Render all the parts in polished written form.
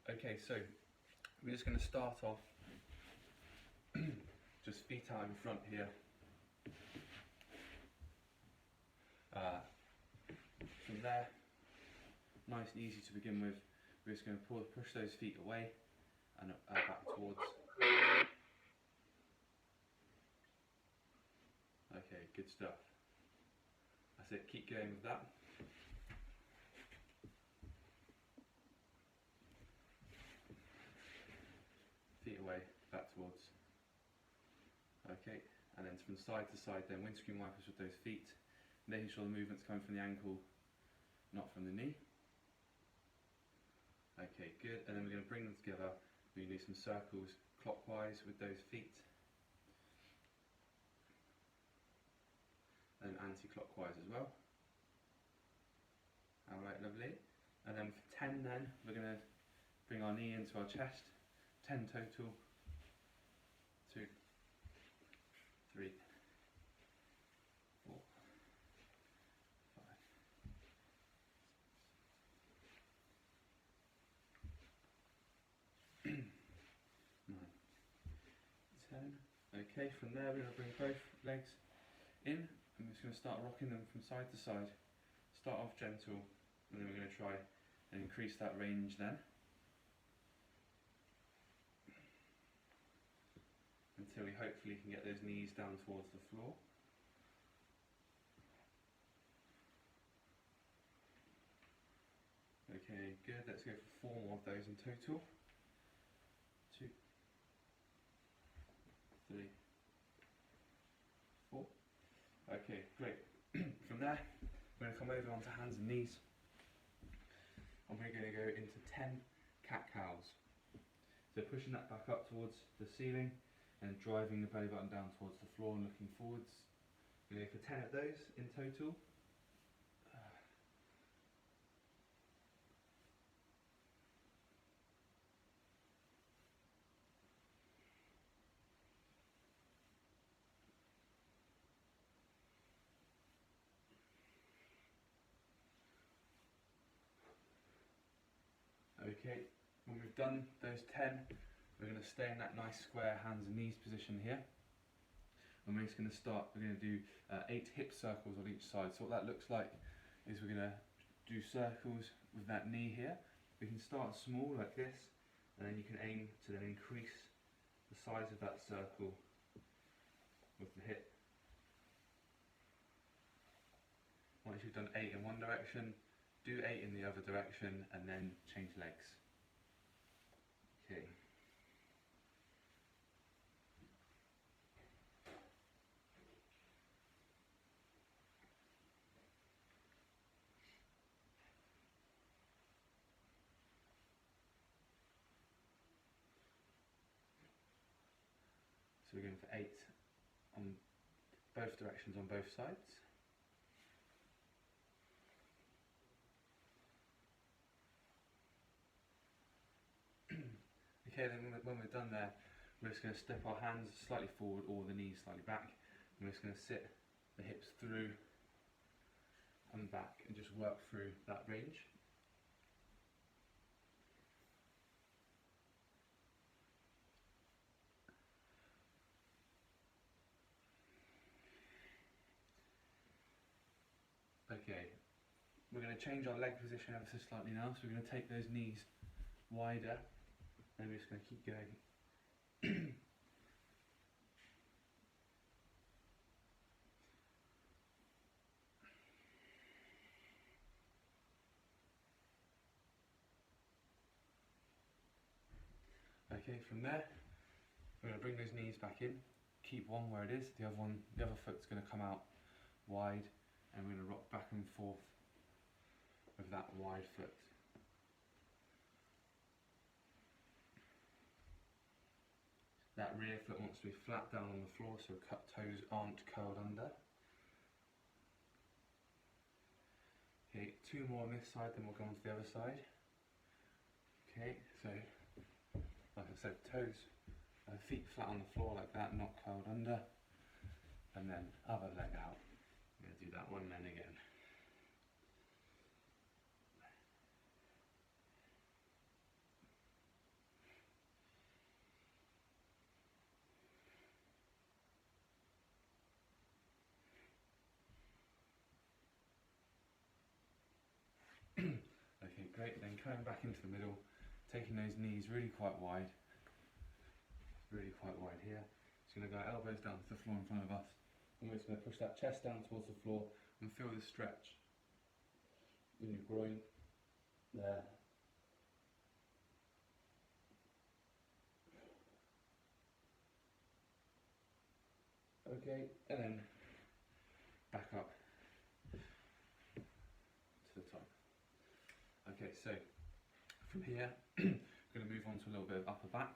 Okay, so we're just going to start off just feet out in front here. From there, nice and easy to begin with. We're just going to push those feet away and back towards. Okay, good stuff. That's it, keep going with that. Feet away, back towards. Okay, and then from side to side then, windscreen wipers with those feet, making sure the movement's coming from the ankle, not from the knee. Okay, good, and then we're going to bring them together. We're going to do some circles clockwise with those feet, and anti-clockwise as well. Alright, lovely. And then for 10 then, we're going to bring our knee into our chest. 10 total. 2, 3, 4, 5, 9, 10. Okay, from there we're going to bring both legs in. I'm just going to start rocking them from side to side. Start off gentle, and then we're going to try and increase that range then. Until we hopefully can get those knees down towards the floor. Okay, good. Let's go for 4 more of those in total. 2, 3, 4. Okay, great. From there, we're going to come over onto hands and knees. And we're going to go into 10 cat-cows. So pushing that back up towards the ceiling and driving the belly button down towards the floor and looking forwards. We're going to go for 10 of those in total. Okay, when we've done those 10, we're going to stay in that nice square hands and knees position here. And we're just going to start, we're going to do 8 hip circles on each side. So what that looks like is we're going to do circles with that knee here. We can start small like this, and then you can aim to then increase the size of that circle with the hip. Once you've done 8 in one direction, do 8 in the other direction, and then change legs. Okay. So we're going for 8 on both directions on both sides. Okay, then when we're done there, we're just going to step our hands slightly forward or the knees slightly back. And we're just going to sit the hips through and back and just work through that range. Okay, we're going to change our leg position ever so slightly now, so we're going to take those knees wider, and we're just going to keep going. Okay, from there, we're going to bring those knees back in, keep one where it is, the other foot's going to come out wide, and we're going to rock back and forth with that wide foot. That rear foot wants to be flat down on the floor so toes aren't curled under. Okay, 2 more on this side, then we'll go on to the other side. Okay, so like I said, toes, feet flat on the floor like that, not curled under. And then other leg out. I'm going to do that one then again. coming back into the middle, taking those knees really quite wide here. Just going to go elbows down to the floor in front of us. And we're just going to push that chest down towards the floor and feel the stretch in your groin there. Okay, and then back up to the top. Okay, so from here, we're going to move on to a little bit of upper back.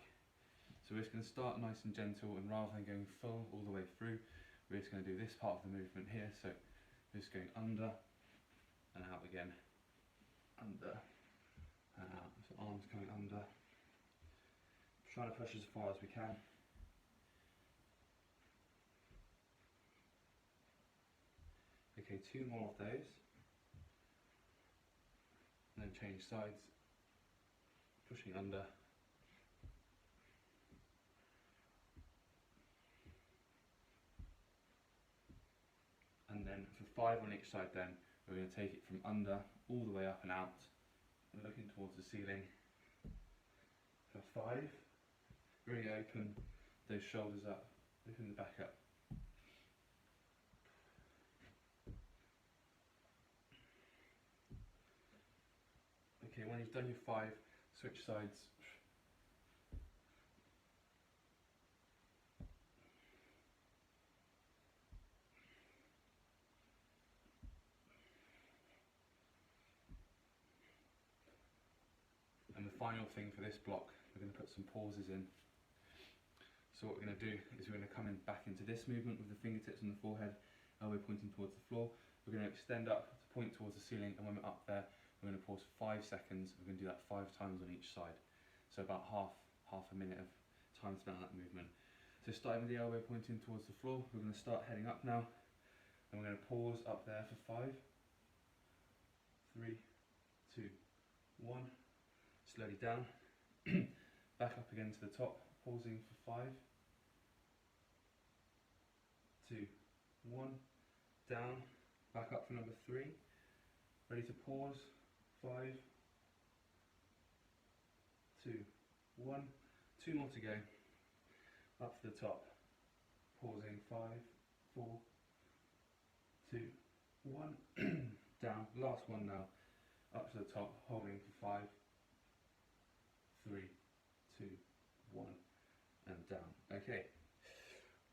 So we're just going to start nice and gentle, and rather than going full all the way through, we're just going to do this part of the movement here. So we're just going under and out again, under and out. So arms coming under, trying to push as far as we can. Okay, 2 more of those, and then change sides, pushing under, and then for 5 on each side then, we're going to take it from under all the way up and out, and looking towards the ceiling for 5, really open those shoulders up, open the back up. Okay, when you've done your 5, switch sides. And the final thing for this block, we're going to put some pauses in. So what we're going to do is we're going to come in back into this movement with the fingertips on the forehead, elbow pointing towards the floor. We're going to extend up to point towards the ceiling, and when we're up there, we're going to pause for 5 seconds. We're going to do that 5 times on each side. So about half a minute of time spent on that movement. So starting with the elbow pointing towards the floor, we're going to start heading up now. And we're going to pause up there for 5, 3, 2, 1. Slowly down. Back up again to the top, pausing for 5, 2, 1. Down. Back up for number 3. Ready to pause. 5, 2, 1. 2 more to go. Up to the top. Pausing. 5, 4, 2, 1. Down. Last one now. Up to the top. Holding for 5, 3, 2, 1. And down. Okay.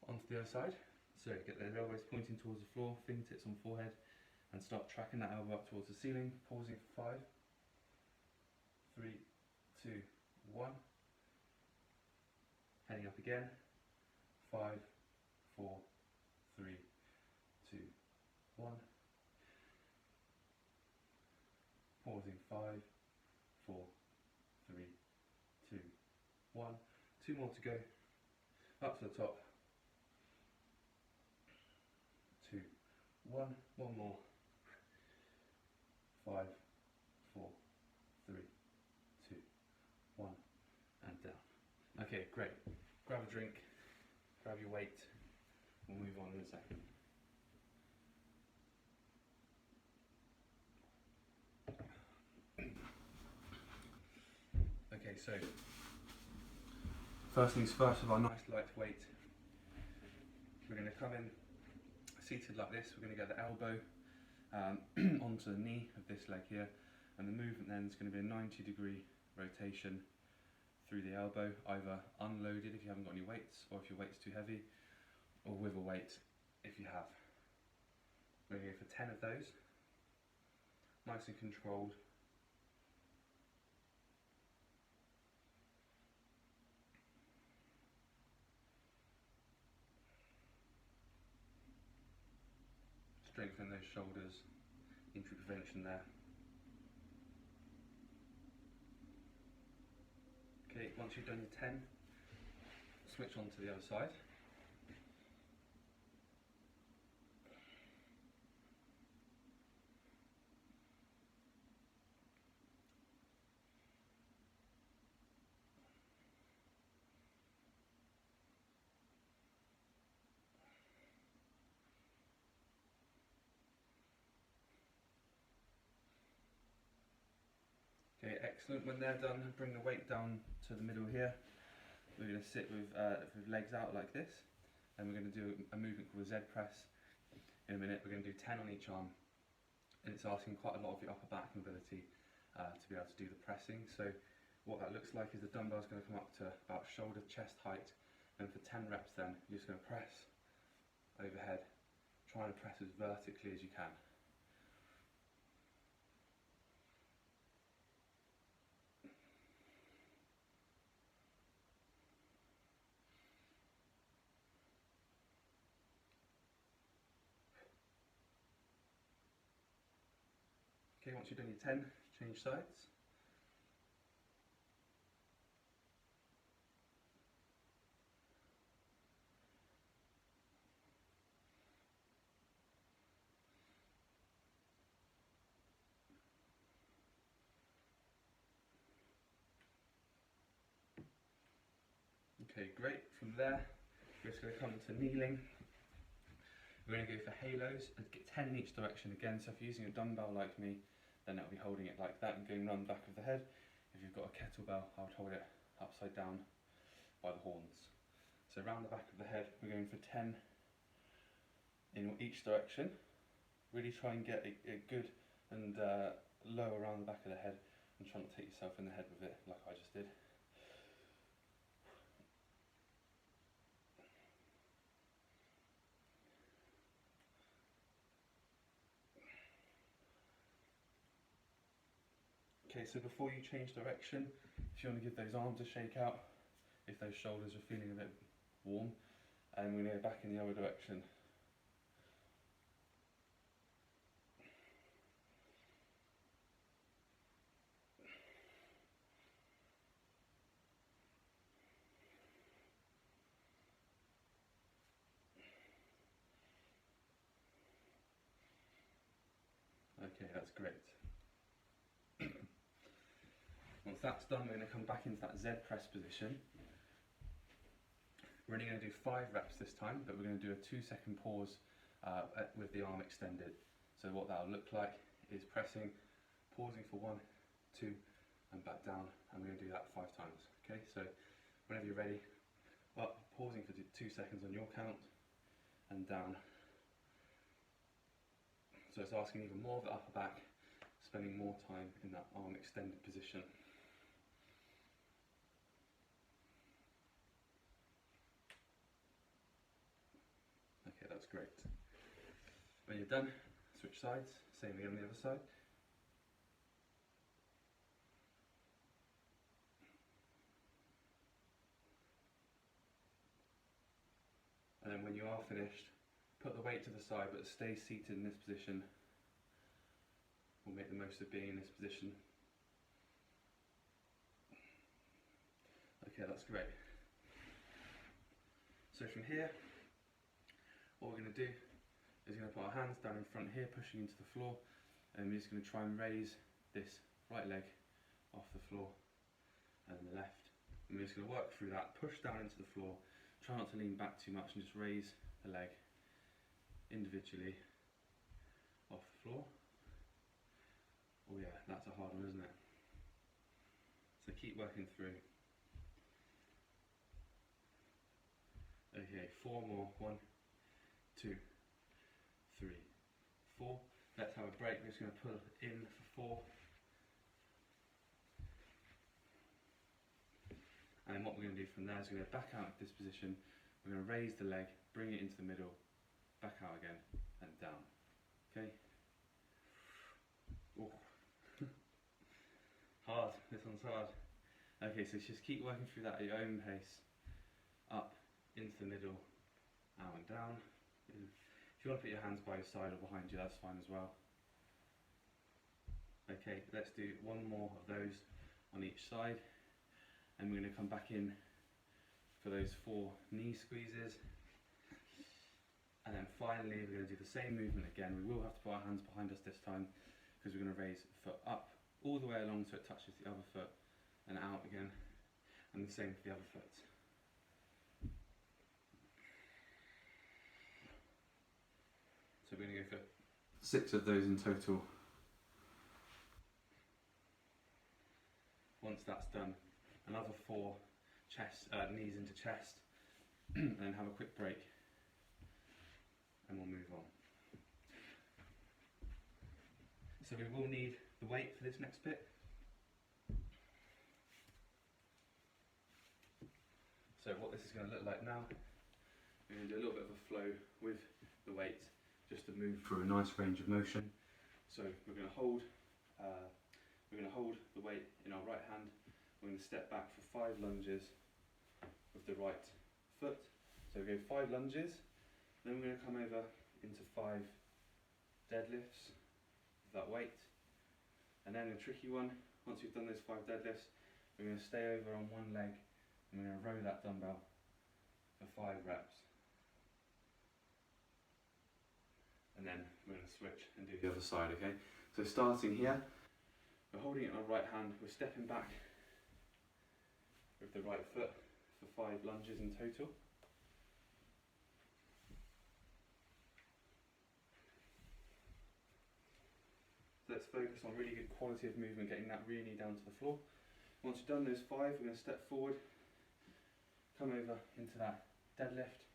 Onto the other side. So get those elbows pointing towards the floor. Fingertips on forehead. And start tracking that elbow up towards the ceiling, pausing for 5, 3, 2, 1. Heading up again, 5, 4, 3, 2, 1. Pausing 5, 4, 3, 2, 1. 2 more to go, up to the top, 2, 1, 1 more. 5, 4, 3, 2, 1, and down. Okay, great. Grab a drink, grab your weight, we'll move on in a second. Okay, so first things first with our nice light weight, we're going to come in seated like this. We're going to get the elbow onto the knee of this leg here, and the movement then is going to be a 90-degree rotation through the elbow, either unloaded if you haven't got any weights, or if your weight's too heavy, or with a weight if you have. We're going to go for 10 of those, nice and controlled. Strengthen those shoulders, injury prevention there. Okay, once you've done your 10, switch on to the other side. Okay, Excellent. When they're done, bring the weight down to the middle here. We're going to sit with legs out like this, and we're going to do a movement called a Z press. In a minute, we're going to do 10 on each arm, and it's asking quite a lot of your upper back mobility to be able to do the pressing. So what that looks like is the dumbbell's going to come up to about shoulder chest height, and for 10 reps then, you're just going to press overhead, trying to press as vertically as you can. Okay, once you've done your 10, change sides. Okay, great. From there, we're just going to come to kneeling. We're going to go for halos and get 10 in each direction again. So if you're using a dumbbell like me, then it'll be holding it like that and going around the back of the head. If you've got a kettlebell, I would hold it upside down by the horns. So around the back of the head, we're going for 10 in each direction. Really try and get a good and low around the back of the head, and try not to take yourself in the head with it like I just did. Okay, so before you change direction, if you want to give those arms a shake out, if those shoulders are feeling a bit warm, and we're going to go back in the other direction. Okay, that's great. Once that's done, we're going to come back into that Z press position. We're only going to do 5 reps this time, but we're going to do a 2-second pause with the arm extended. So what that'll look like is pressing, pausing for 1, 2, and back down, and we're going to do that 5 times. Okay, so whenever you're ready, up, pausing for 2 seconds on your count, and down. So it's asking even more of the upper back, spending more time in that arm extended position. Okay, that's great. When you're done, switch sides, same again on the other side. And then when you are finished, put the weight to the side, but stay seated in this position. We'll make the most of being in this position. Okay, that's great. So from here, what we're going to do is we're going to put our hands down in front here, pushing into the floor, and we're just going to try and raise this right leg off the floor and the left. And we're just going to work through that, push down into the floor, try not to lean back too much, and just raise the leg individually off the floor. Oh yeah, that's a hard one, isn't it? So keep working through. Okay, 4 more. 1, 2, 3, 4. Let's have a break. We're just going to pull in for 4. And what we're going to do from there is we're going to back out of this position. We're going to raise the leg, bring it into the middle, back out again, and down. Okay? Oh. Hard. This one's hard. Okay, so just keep working through that at your own pace. Up, into the middle, out and down. If you want to put your hands by your side or behind you, that's fine as well. Okay, let's do 1 more of those on each side, and we're going to come back in for those 4 knee squeezes, and then finally we're going to do the same movement again. We will have to put our hands behind us this time, because we're going to raise the foot up all the way along so it touches the other foot, and out again, and the same for the other foot. So we're going to go for 6 of those in total. Once that's done, another 4 knees into chest, and then have a quick break, and we'll move on. So we will need the weight for this next bit. So what this is going to look like now, we're going to do a little bit of a flow with the weight, just to move through a nice range of motion. So we're going to hold the weight in our right hand. We're going to step back for 5 lunges with the right foot. So we go 5 lunges, then we're going to come over into 5 deadlifts with that weight. And then a tricky one, once we've done those 5 deadlifts, we're going to stay over on one leg and we're going to row that dumbbell for 5 reps. And then we're going to switch and do the other side, okay? So starting here, we're holding it in our right hand, we're stepping back with the right foot for 5 lunges in total. So let's focus on really good quality of movement, getting that rear knee down to the floor. Once you've done those 5, we're going to step forward, come over into that deadlift.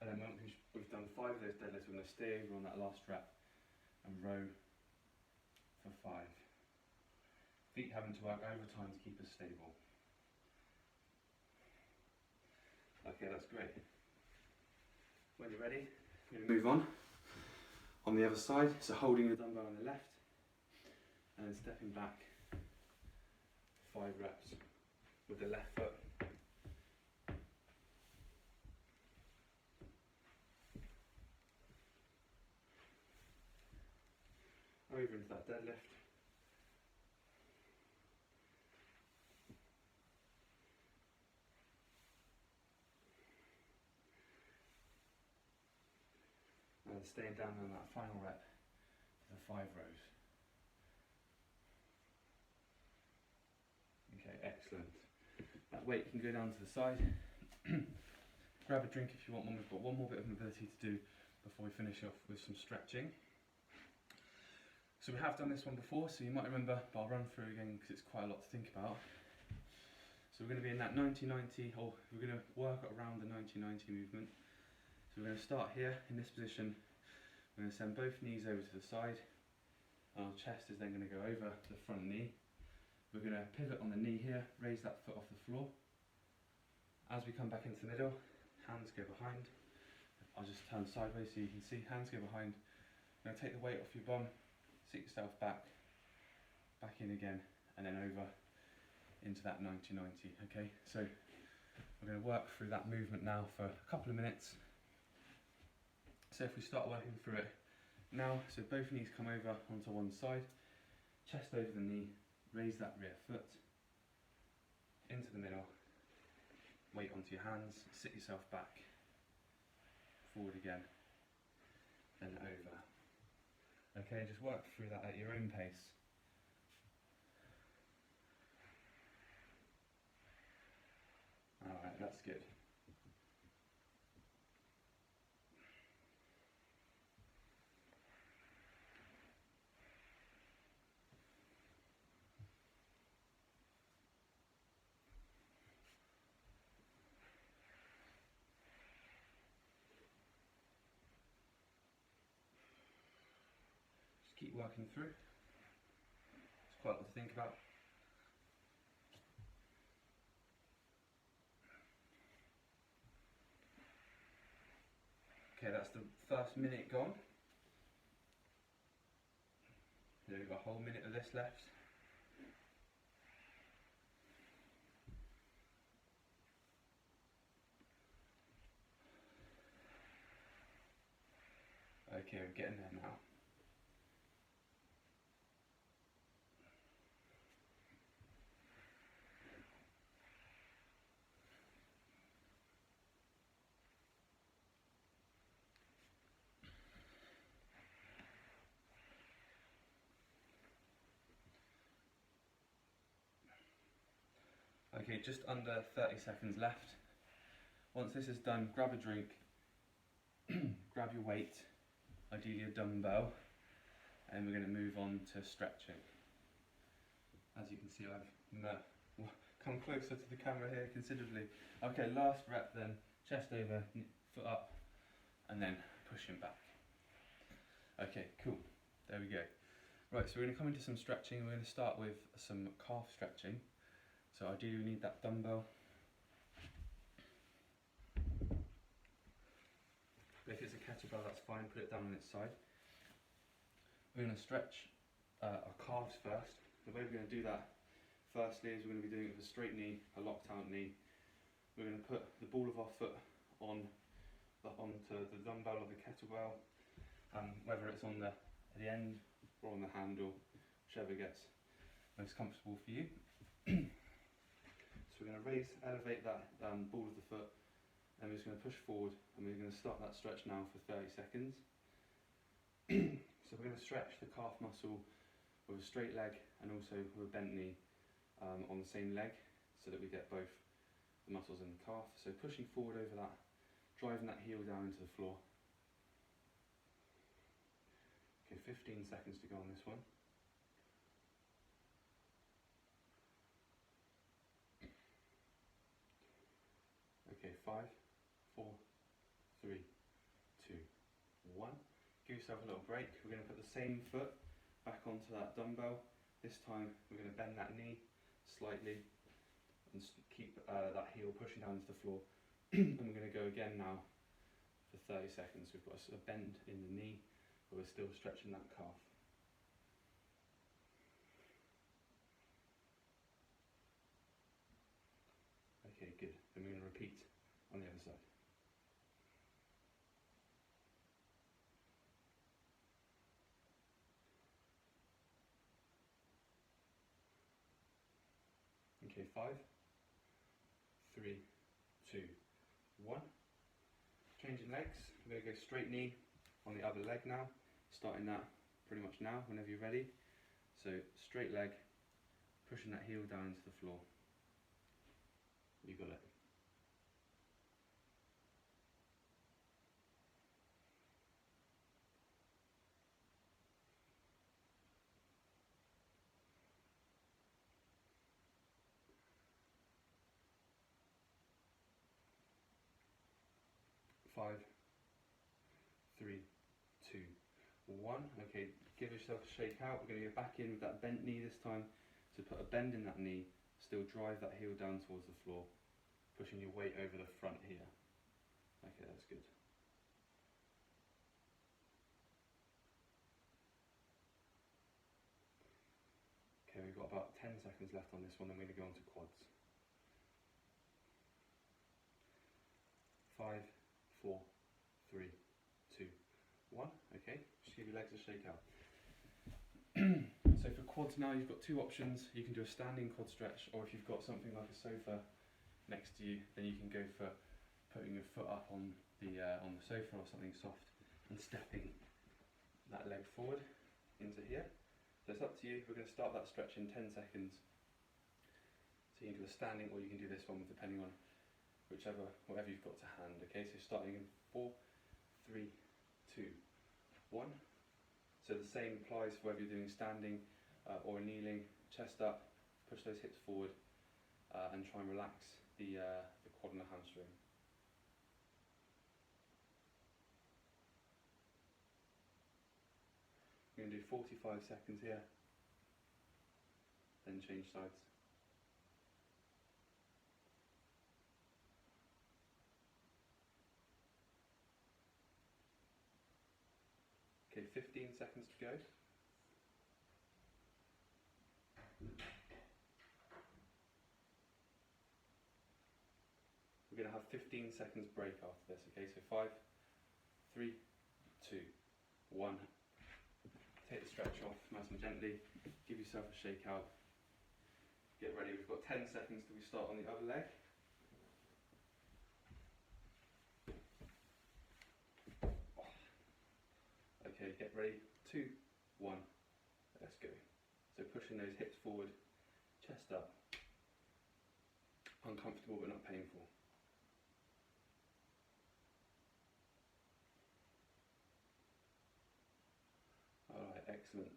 And then once we've done 5 of those deadlifts, we're going to stay over on that last rep and row for 5. Feet having to work overtime to keep us stable. Okay, that's great. When you're ready, we're going to move on the other side. So holding the dumbbell on the left and then stepping back 5 reps with the left foot. Over into that deadlift. And staying down on that final rep for the 5 rows. Okay, excellent. That weight can go down to the side. Grab a drink if you want one. We've got one more bit of mobility to do before we finish off with some stretching. So we have done this one before, so you might remember, but I'll run through again because it's quite a lot to think about. So we're going to be in that 90-90, or we're going to work around the 90-90 movement. So we're going to start here in this position. We're going to send both knees over to the side. Our chest is then going to go over the front knee. We're going to pivot on the knee here, raise that foot off the floor. As we come back into the middle, hands go behind. I'll just turn sideways so you can see. Hands go behind. Now take the weight off your bum. Sit yourself back in again, and then over into that 90-90, okay? So we're going to work through that movement now for a couple of minutes. So if we start working through it now, so both knees come over onto one side, chest over the knee, raise that rear foot, into the middle, weight onto your hands, sit yourself back, forward again, then over. Okay, just work through that at your own pace. Alright, that's good. Keep working through. It's quite a lot to think about. Okay, that's the first minute gone. Then we've got a whole minute of this left. Okay, we're getting there now. Okay, just under 30 seconds left. Once this is done, grab a drink, grab your weight, ideally a dumbbell, and we're going to move on to stretching. As you can see, I've come closer to the camera here considerably. Okay, last rep then, chest over, foot up, and then pushing back. Okay, cool, there we go. Right, so we're going to come into some stretching. We're going to start with some calf stretching. So ideally we need that dumbbell. If it's a kettlebell, that's fine, put it down on its side. We're going to stretch our calves first. The way we're going to do that, firstly, is we're going to be doing it with a straight knee, a locked out knee. We're going to put the ball of our foot onto the dumbbell or the kettlebell, whether it's on the end or on the handle, whichever gets most comfortable for you. So we're going to elevate that ball of the foot, and we're just going to push forward, and we're going to start that stretch now for 30 seconds. So we're going to stretch the calf muscle with a straight leg and also with a bent knee on the same leg, so that we get both the muscles in the calf. So pushing forward over that, driving that heel down into the floor. Okay, 15 seconds to go on this one. Okay, 5, 4, 3, 2, 1. Give yourself a little break. We're going to put the same foot back onto that dumbbell. This time we're going to bend that knee slightly and keep that heel pushing down into the floor. And we're going to go again now for 30 seconds. We've got a bend in the knee, but we're still stretching that calf. Okay, good. Then we're going to repeat on the other side. Okay, 5, 3, 2, 1. Changing legs. We're going to go straight knee on the other leg now. Starting that pretty much now, whenever you're ready. So straight leg, pushing that heel down into the floor. You got it. Five, 3, 2, 1. Okay, give yourself a shake out. We're going to go back in with that bent knee this time. So put a bend in that knee, still drive that heel down towards the floor, pushing your weight over the front here. Okay, that's good. Okay, we've got about 10 seconds left on this one, then we're going to go on to quads. 5, 4, 3, 2, 1. Okay, just give your legs a shake out. So for quads now, you've got two options. You can do a standing quad stretch, or if you've got something like a sofa next to you, then you can go for putting your foot up on the sofa or something soft and stepping that leg forward into here. So it's up to you. We're going to start that stretch in 10 seconds. So you can do a standing, or you can do this one depending on whatever you've got to hand. Okay, so starting in 4, 3, 2, 1. So the same applies for whether you're doing standing or kneeling. Chest up, push those hips forward, and try and relax the quad and the hamstring. We're going to do 45 seconds here, then change sides. Okay, 15 seconds to go. We're going to have 15 seconds break after this, okay? So 5, 3, 2, 1. Take the stretch off nice and gently. Give yourself a shake out. Get ready. We've got 10 seconds till we start on the other leg. Okay, get ready. 2, 1. Let's go. So pushing those hips forward, chest up. Uncomfortable but not painful. Excellent.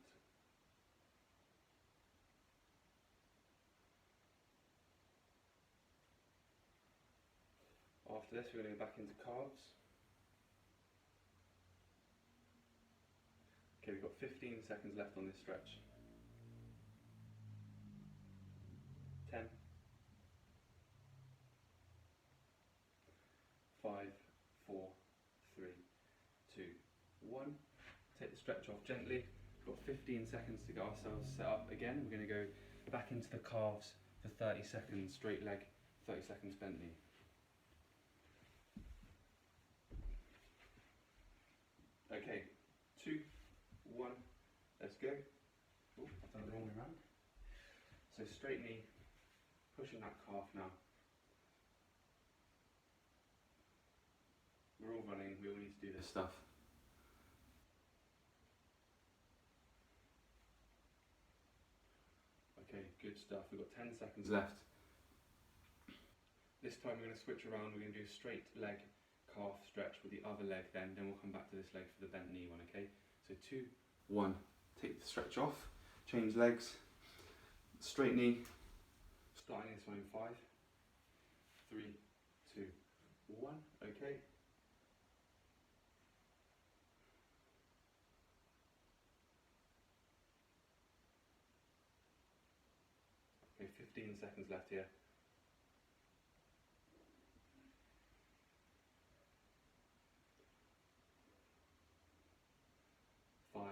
After this, we're going to go back into calves. Okay, we've got 15 seconds left on this stretch. 10, 5, 4, 3, 2, 1. Take the stretch off gently. We've got 15 seconds to get ourselves set up again. We're going to go back into the calves for 30 seconds, straight leg, 30 seconds bent knee. Okay, 2, 1, let's go. Oh, I've done it the wrong way around. So straight knee, pushing that calf now. We're all running, we all need to do this stuff. Okay, good stuff. We've got 10 seconds left. This time we're going to switch around, we're going to do a straight leg calf stretch with the other leg then we'll come back to this leg for the bent knee one, okay? So 2, 1, take the stretch off, change legs, straight knee, starting this one in 5, 3, 2, 1, okay? Okay, 15 seconds left here. 5,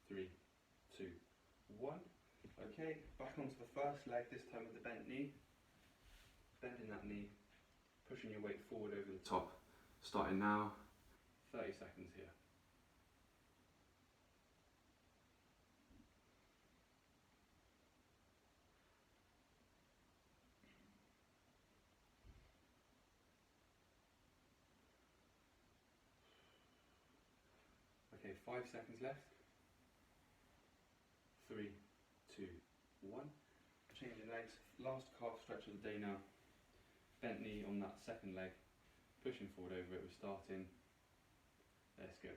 3, 2, 1. Okay, back onto the first leg, this time with the bent knee. Bending that knee, pushing your weight forward over the top. Starting now, 30 seconds here. Okay, 5 seconds left. 3, 2, 1. Changing legs. Last calf stretch of the day now. Bent knee on that second leg. Pushing forward over it. We're starting. Let's go.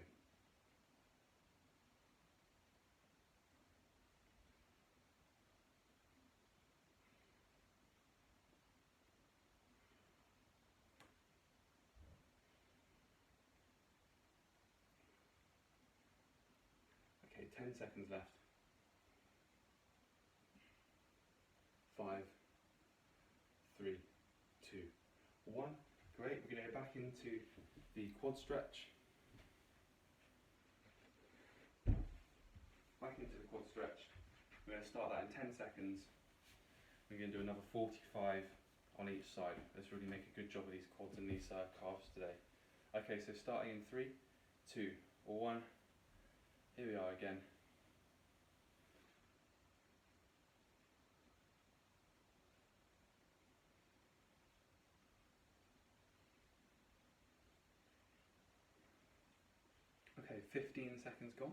Okay, 10 seconds left. 5, 3, 2, 1. Great, we're going to go back into the quad stretch. Back into the quad stretch. We're going to start that in 10 seconds. We're going to do another 45 on each side. Let's really make a good job of these quads and these calves today. Okay, so starting in 3, 2, 1. Here we are again. Okay, 15 seconds gone.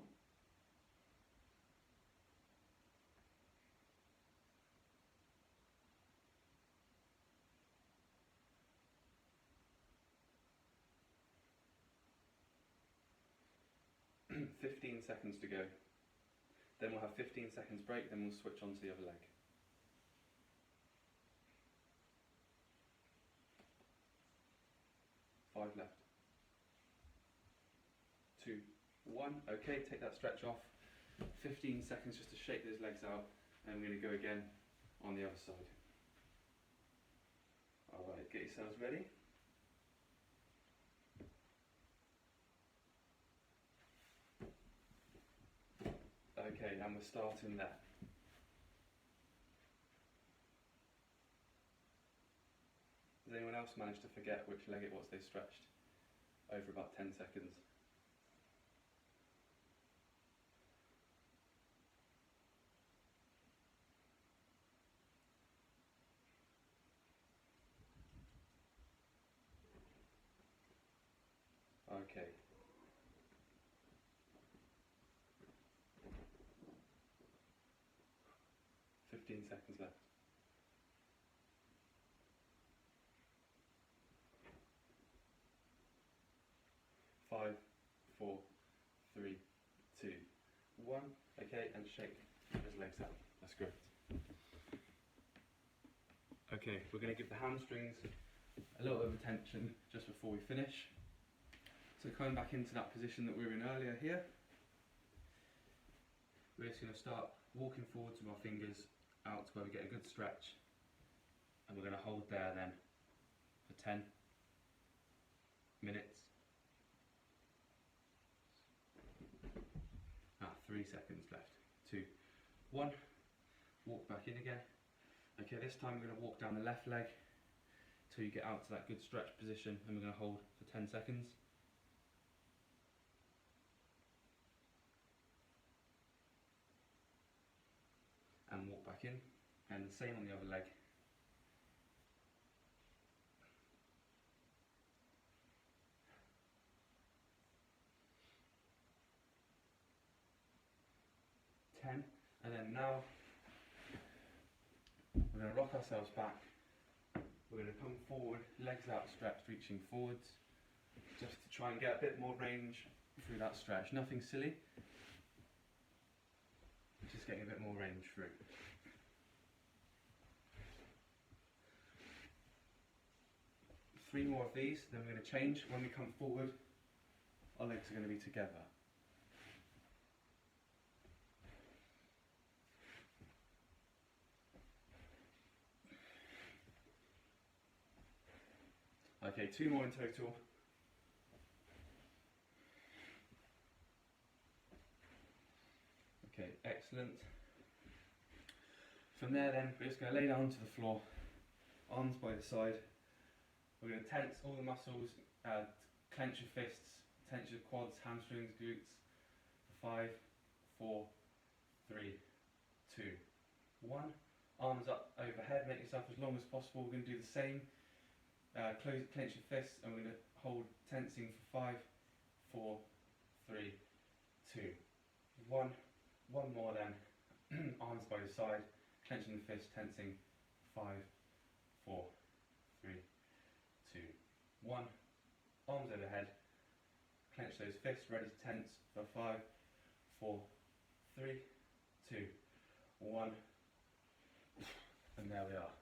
Fifteen seconds to go. Then we'll have 15 seconds break, then we'll switch on to the other leg. 5 left. 2, 1. Okay, take that stretch off. 15 seconds just to shake those legs out, and we're going to go again on the other side. Alright, get yourselves ready. Okay, and we're starting there. Does anyone else manage to forget which leg it was they stretched over about 10 seconds? Okay. Fifteen seconds left. 5, 4, 3, 2, 1, okay, and shake his legs out. That's great. Okay, we're going to give the hamstrings a little bit of attention just before we finish. So coming back into that position that we were in earlier here, we're just going to start walking forwards with our fingers out to where we get a good stretch, and we're going to hold there then for 10 minutes. 3 seconds left. 2, 1. Walk back in again. Okay, this time we're going to walk down the left leg till you get out to that good stretch position, and we're going to hold for 10 seconds. And walk back in, and the same on the other leg. And then now we're going to rock ourselves back. We're going to come forward, legs outstretched, reaching forwards, just to try and get a bit more range through that stretch. Nothing silly, just getting a bit more range through. Three more of these, then we're going to change. When we come forward, our legs are going to be together. Okay, 2 more in total. Okay, excellent. From there then, we're just going to lay down to the floor, arms by the side. We're going to tense all the muscles, clench your fists, tense your quads, hamstrings, glutes. 5, 4, 3, 2, 1. Arms up overhead, make yourself as long as possible. We're going to do the same. Clench your fists, and we're going to hold tensing for 5, 4, 3, 2, 1. One more then. Arms by your side, clenching the fist, tensing. 5, 4, 3, 2, 1. Arms overhead. Clench those fists, ready to tense for 5, 4, 3, 2, 1. And there we are.